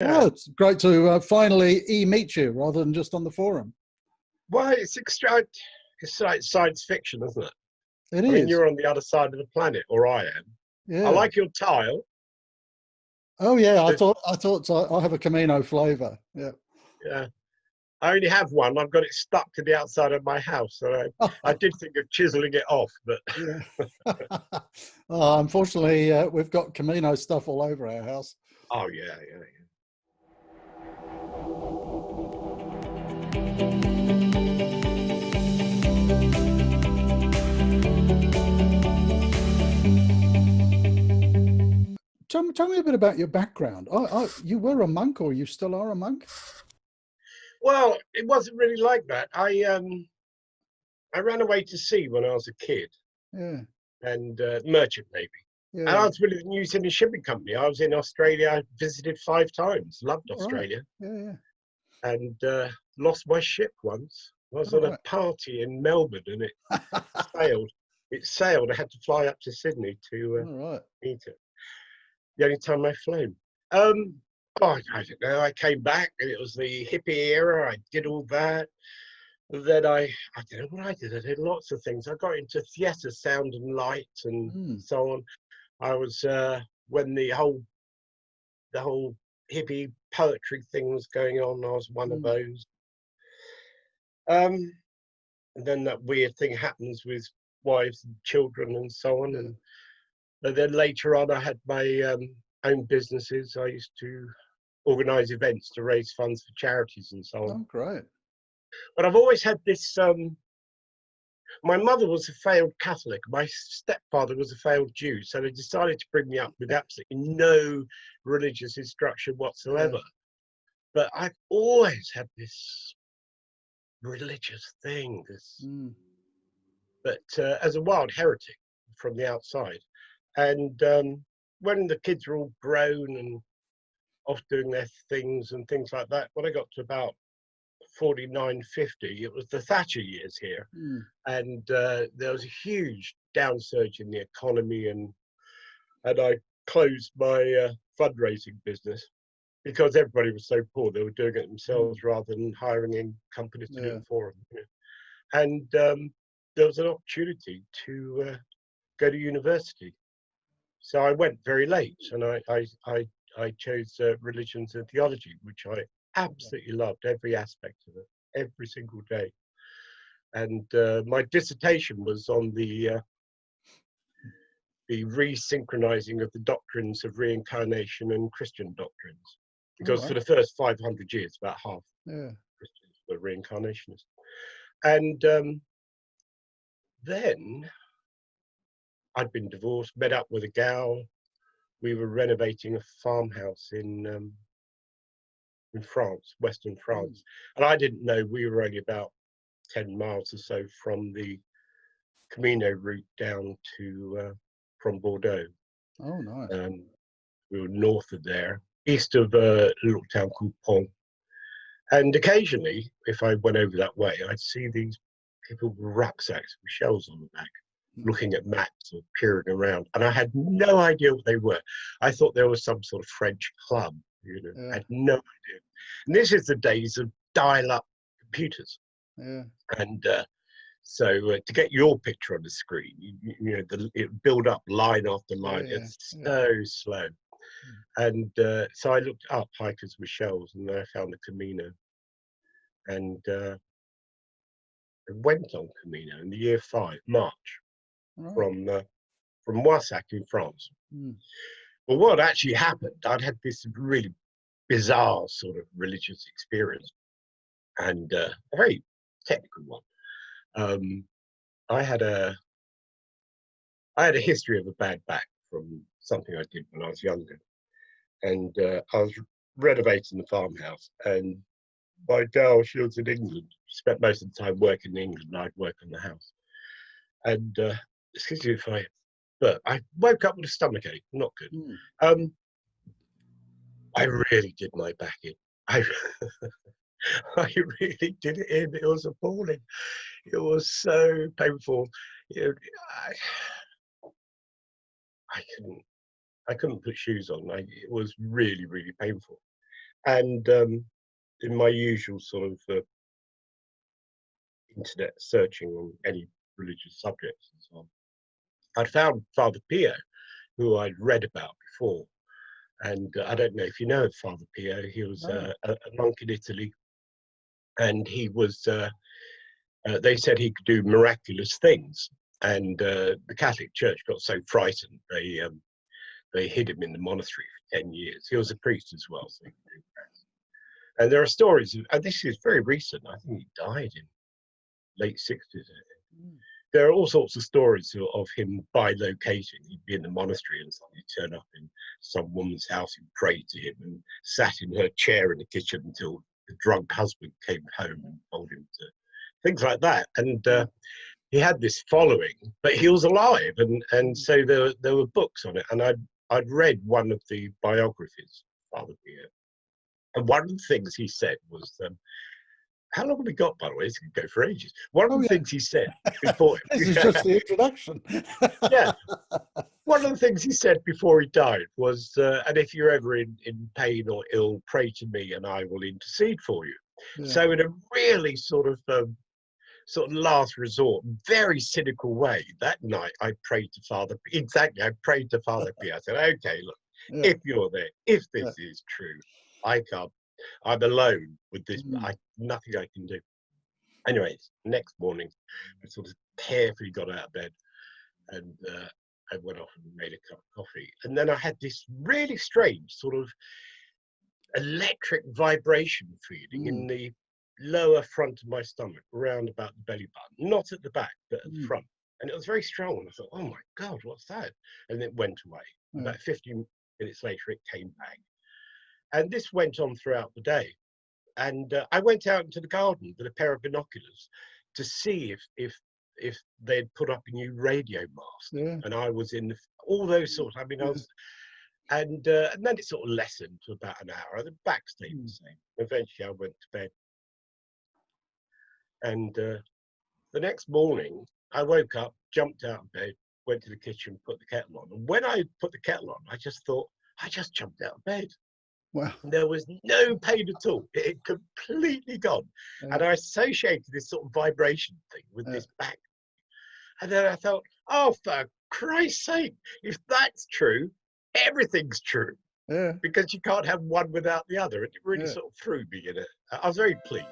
Yeah. Oh, it's great to finally meet you rather than just on the forum. Well, it's like science fiction, isn't it? It I mean, is. you're on the other side of the planet, or I am. I Yeah. like your tile. Oh, yeah. I There's- thought I have a Camino flavour. Yeah. Yeah. I only have one. I've got it stuck to the outside of my house. So I did think of chiseling it off, but Yeah. Unfortunately, we've got Camino stuff all over our house. oh yeah, yeah, yeah. Tell me a bit about your background. You were a monk, or you still are a monk? Well, it wasn't really like that. I ran away to sea when I was a kid, Yeah. and merchant navy. And I Yeah. was with the New Zealand Shipping Company. I was in Australia. I visited 5 times. Loved All right. Australia, Yeah. Yeah. and lost my ship once. I was All on a right. party in Melbourne, and sailed. It sailed. I had to fly up to Sydney to All right. meet it. The only time I've flown. Oh, I don't know. I came back, and it was the hippie era. I did all that. Then I don't know what I did. I did lots of things. I got into theatre, sound and light, and Mm. so on. I was when the whole hippie poetry thing was going on. I was one of those. And then that weird thing happens with wives and children and so on. Yeah. And then later on, I had my own businesses. I used to organise events to raise funds for charities and so on. Oh, great. But I've always had this. My mother was a failed Catholic. My stepfather was a failed Jew. So they decided to bring me up with absolutely no religious instruction whatsoever. Yeah. But I've always had this religious thing. But as a wild heretic from the outside. And when the kids were all grown and off doing their things and things like that, when I got to about 49, 50, it was the Thatcher years here. And there was a huge downsurge in the economy, and I closed my fundraising business because everybody was so poor. They were doing it themselves rather than hiring in companies to do it for them. And there was an opportunity to go to university. So I went very late, and I chose religions and theology, which I absolutely loved, every aspect of it, every single day. And my dissertation was on the resynchronizing of the doctrines of reincarnation and Christian doctrines, because for the first 500 years, about half Christians were reincarnationists. And then I'd been divorced, met up with a gal. We were renovating a farmhouse in France, Western France. And I didn't know we were only about 10 miles or so from the Camino route down to from Bordeaux. Oh, nice. We were north of there, east of a little town called Pont. And occasionally, if I went over that way, I'd see these people with rucksacks with shells on the back, looking at maps or peering around. And I had no idea what they were. I thought there was some sort of French club, I had no idea. And this is the days of dial-up computers. And so to get your picture on the screen, it build up line after line. It's so slow. And so I looked up hikers with shells, and then I found the Camino. And I went on Camino in the year 5, March, from Moissac in France. Well, what actually happened, I'd had this really bizarre sort of religious experience, and a very technical one. I had a history of a bad back from something I did when I was younger, and I was renovating the farmhouse, and my girl, she was in England. She spent most of the time working in England, and I'd work on the house. And excuse me but I woke up with a stomachache, not good. I really did my back in. I really did it in. It was appalling. It was so painful. I couldn't put shoes on. It was really, really painful. And in my usual sort of internet searching on any religious subjects and so on, I'd found Father Pio, who I'd read about before. And I don't know if you know of Father Pio. He was a monk in Italy, and he was. They said he could do miraculous things, and the Catholic Church got so frightened they hid him in the monastery for 10 years. He was a priest as well, so he could do that. And there are stories, and this is very recent. I think he died in late 60s. There are all sorts of stories of him bilocating. He'd be in the monastery and suddenly turn up in some woman's house who prayed to him and sat in her chair in the kitchen until the drunk husband came home and told him to, things like that. And he had this following, but he was alive, and so there were books on it. And I'd read one of the biographies of Father Pio, and one of the things he said was, how long have we got, by the way? It's going to go for ages. One of the things he said before... This is just the introduction. Yeah. One of the things he said before he died was, and if you're ever in pain or ill, pray to me and I will intercede for you. Yeah. So in a really sort of last resort, very cynical way, that night I prayed to Father... Exactly, I prayed to Father Pio. I said, okay, look, if you're there, if this is true, I can't. I'm alone with this. Nothing I can do. Anyways, next morning, I sort of carefully got out of bed, and I went off and made a cup of coffee. And then I had this really strange sort of electric vibration feeling in the lower front of my stomach, around about the belly button, not at the back, but at the front. And it was very strong. And I thought, oh my God, what's that? And it went away. About 15 minutes later, it came back. And this went on throughout the day. And I went out into the garden with a pair of binoculars to see if they'd put up a new radio mast. And I was in all those sorts. I mean, I was, and then it sort of lessened to about an hour. The back stayed the same. Eventually, I went to bed. And the next morning, I woke up, jumped out of bed, went to the kitchen, put the kettle on. And when I put the kettle on, I just thought, I just jumped out of bed. Wow. There was no pain at all. It had completely gone. And I associated this sort of vibration thing with this back. And then I thought, oh, for Christ's sake, if that's true, everything's true. Because you can't have one without the other. It really sort of threw me in it. I was very pleased.